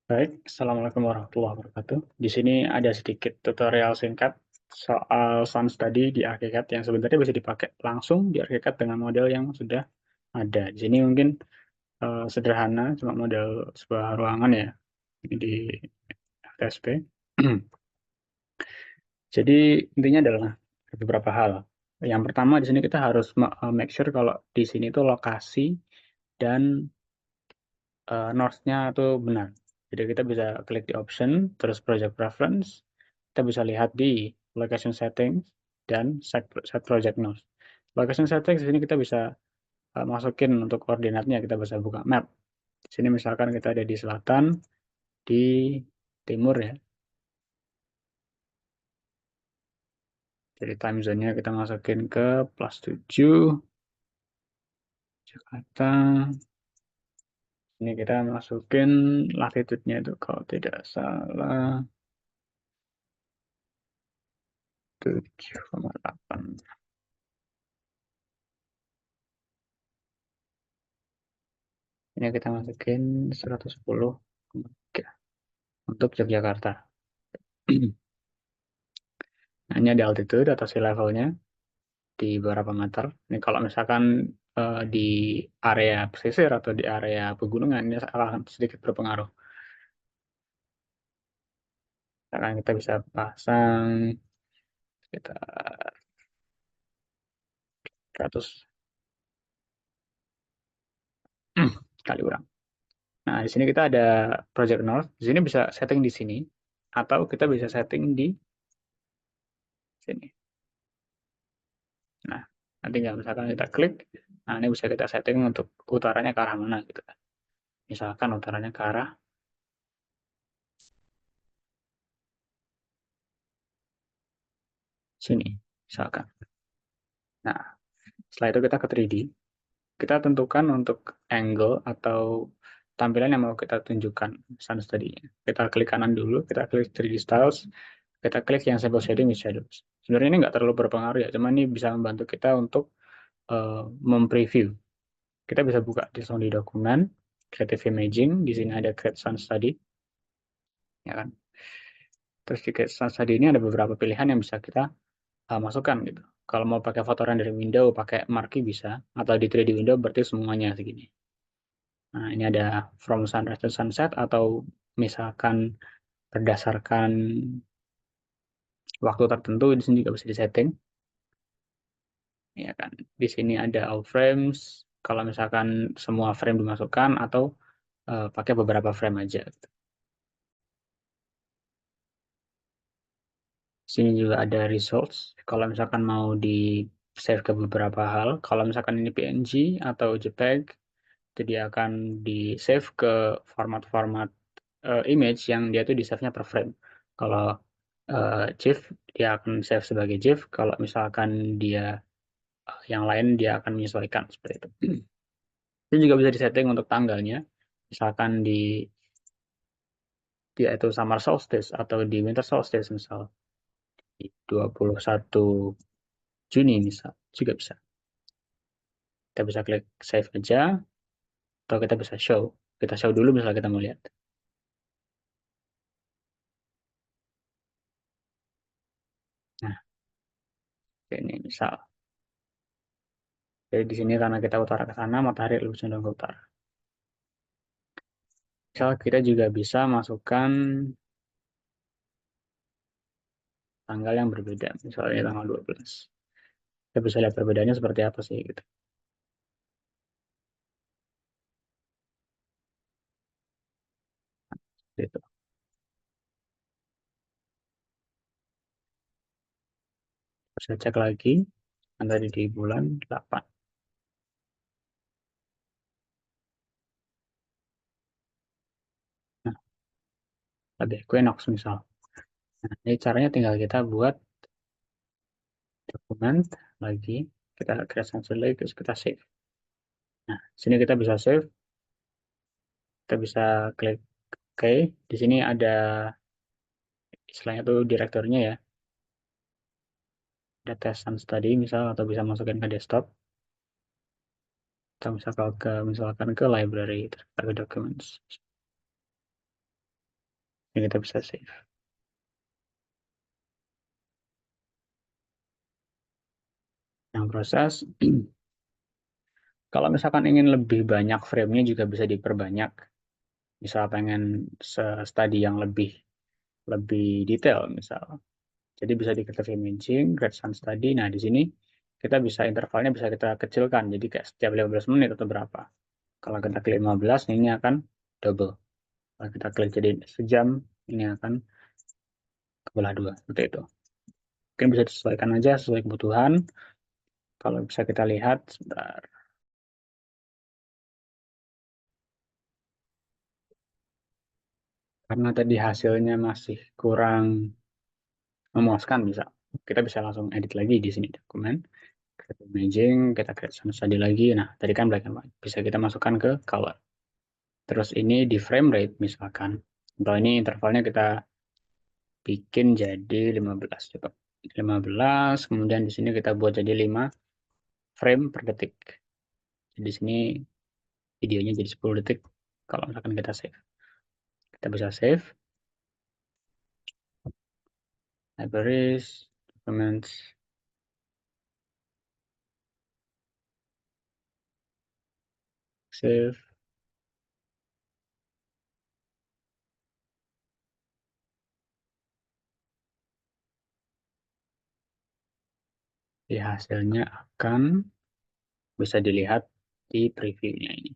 Baik, Assalamualaikum warahmatullahi wabarakatuh. Di sini ada sedikit tutorial singkat soal sound study di ArchiCAD yang sebenarnya bisa dipakai langsung di ArchiCAD dengan model yang sudah ada. Di sini mungkin sederhana, cuma model sebuah ruangan ya, ini di FTSP. Jadi intinya adalah beberapa hal. Yang pertama di sini kita harus make sure kalau di sini itu lokasi dan north-nya itu benar. Jadi kita bisa klik di option, terus project preference, kita bisa lihat di location settings dan set project north. Location settings di sini kita bisa masukin untuk koordinatnya, kita bisa buka map. Di sini misalkan kita ada di selatan, di timur ya. Jadi time zone-nya kita masukin ke +7 Jakarta. Ini kita masukin latitude-nya itu kalau tidak salah 7,8. Ini kita masukin 110,3 untuk Yogyakarta. Nah, ini ada altitude atau sea levelnya di beberapa meter. Ini kalau misalkan di area pesisir atau di area pegunungan ini akan sedikit berpengaruh. Misalkan kita bisa pasang sekitar 100 kali urang. Nah, di sini kita ada Project North. Di sini bisa setting di sini atau kita bisa setting di sini. Nah, nanti nggak misalkan kita klik, nah ini bisa kita setting untuk utaranya ke arah mana gitu. Misalkan utaranya ke arah sini, misalkan. Nah, setelah itu kita ke 3D, kita tentukan untuk angle atau tampilan yang mau kita tunjukkan sun study-nya. Kita klik kanan dulu, kita klik 3D styles, kita klik yang sample shading with shadows. Sebenarnya ini nggak terlalu berpengaruh ya, cuma ini bisa membantu kita untuk mempreview. Kita bisa buka langsung di dokumen, creative imaging, di sini ada create sun study, ya kan. Terus di create sun study ini ada beberapa pilihan yang bisa kita masukkan gitu. Kalau mau pakai foto render window, pakai marquee bisa, atau di 3D window berarti semuanya segini. Nah, ini ada from sunrise to sunset, atau misalkan berdasarkan waktu tertentu, di sini juga bisa disetting. Ya kan. Di sini ada all frames, kalau misalkan semua frame dimasukkan, atau pakai beberapa frame aja. Sini juga ada results. Kalau misalkan mau di save ke beberapa hal, kalau misalkan ini PNG atau JPEG, itu dia akan di save ke format-format image yang dia tuh di save-nya per frame. Kalau GIF dia akan save sebagai GIF. Kalau misalkan dia yang lain dia akan menyesuaikan seperti itu. Itu juga bisa disetting untuk tanggalnya. Misalkan di itu summer solstice atau di winter solstice misal di 21 Juni misal juga bisa. Kita bisa klik save aja atau kita bisa show. Kita show dulu misalnya kita mau lihat. Nah, ini misal. Jadi di sini karena kita utara ke sana, matahari lebih cenderung ke utara. Misal kita juga bisa masukkan tanggal yang berbeda, misalnya tanggal 12. Kita bisa lihat perbedaannya seperti apa sih gitu. Gitu. Bisa cek lagi, tadi di bulan 8. Nah, ada equinox misal. Nah, ini caranya tinggal kita buat dokumen lagi, kita create sensor lagi, terus kita save. Nah, sini kita bisa save, kita bisa klik OK. Di sini ada istilahnya tuh direkturnya ya. Ada test and study misal, atau bisa masukin ke desktop, atau misalkan ke library, terus kita ke documents. Ini kita bisa save. Yang proses, kalau misalkan ingin lebih banyak frame-nya juga bisa diperbanyak. Misal pengen study yang lebih lebih detail misal. Jadi bisa di creative imaging, create sun study. Nah, di sini kita bisa intervalnya bisa kita kecilkan. Jadi kayak setiap 15 menit atau berapa. Kalau kita klik 15, ini akan double. Kalau kita klik jadi sejam, ini akan kebelah dua. Seperti itu. Mungkin bisa disesuaikan aja sesuai kebutuhan. Kalau bisa kita lihat, sebentar. Karena tadi hasilnya masih kurang memuaskan, kita bisa langsung edit lagi di sini dokumen. Create imaging, kita create sama tadi lagi. Nah, tadi kan black and white. Bisa kita masukkan ke color. Terus ini di frame rate misalkan. Atau ini intervalnya kita bikin jadi 15. Coba 15, kemudian di sini kita buat jadi 5 frame per detik. Di sini videonya jadi 10 detik kalau misalkan kita save. Kita bisa save, libraries, documents, save. Di hasilnya akan bisa dilihat di previewnya ini.